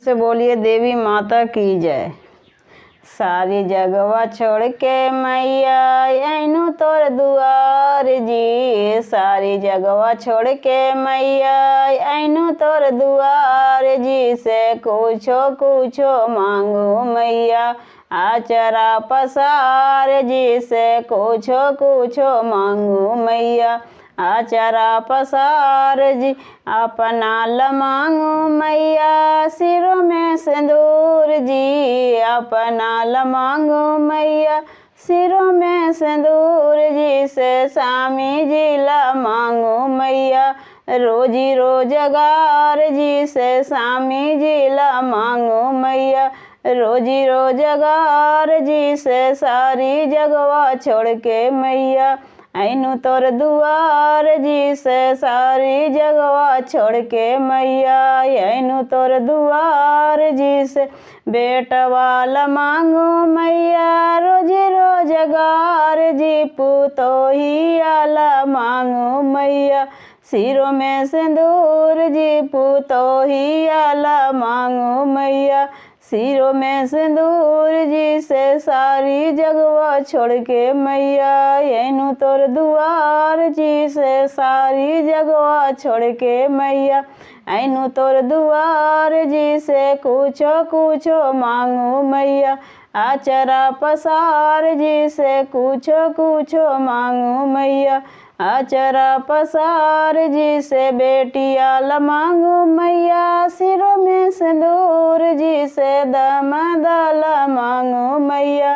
से बोलिए देवी माता की जय। सारी जगवा छोड़ के मैया आइनु तोर दुआर जी। सारी जगवा छोड़ के मैया आइनु तोर दुआर जी। से कुछो कुछो मांगू मैया आचरा पसार जी। से कुछो कुछो मांगू मैया आचरा पसार जी। अपना लमांगू मैया सिरों में सिंदूर जी। अपना लमांगू मैया सिरों में सिंदूर जी। से स्वामी जी लमांगू मैया रोजी रोजगार जी। से स्वामी जी लमांगू मैया रोजी रोजगार जी। से सारी जगवा छोड़ के मैया आइनु तोर दुआर जी। से सारी जगवा छोड़ के मैया आइनु तोर दुआर जी। से बेटवा लमांगू मैया रोजी रोजगार जी। पुतोहिया लमांगू मैया सिरों में सिंदूर जी। पुतोहिया लमांगू मैया सिरों में सिंदूर जी। से सारी जगवा छोड़ के मैया आइनु तोर दुआर जी। से सारी जगवा छोड़ के मैया आइनु तोर दुआर जी। से कुछो कुछो मांगू मैया आचरा पसार जी। से कुछो कुछो मांगू मैया आचरा पसार जी। से बेटिया लमांगू मैया सिरों में सिंदूर जी। से दमद लमांगू मैया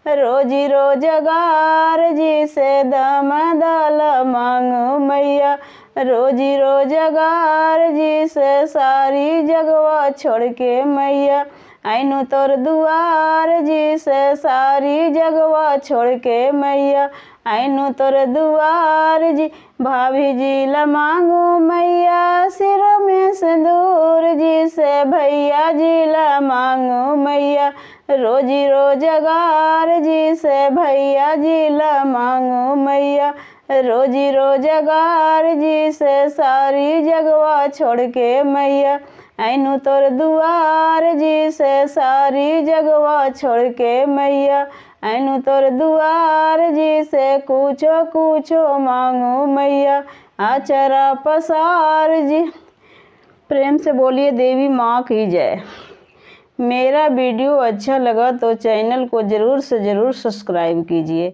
रोजी रोजगार जी। से दमद लमांगू मैया रोजी रोजगार जी। से सारी जगवा छोड़ के मैया आइनु तोर दुआर जी। से सारी जगवा छोड़ के मैया आइनु तोर दुआर जी। भाभी जी लमांगू मैया सिरों में सिंदूर जी। से भैया जी लमांगू मैया रोजी रोजगार जी। से भैया जी लमांगू मैया रोजी रोजगार जी। से सारी जगवा छोड़ के मैया आइनु तोर दुआर जी। से सारी जगवा छोड़ के मैया आइनु तोर दुआर जी। से कुछो कुछो मांगू मैया आचरा पसार जी। प्रेम से बोलिए देवी माँ की जय। मेरा वीडियो अच्छा लगा तो चैनल को ज़रूर से ज़रूर सब्सक्राइब कीजिए।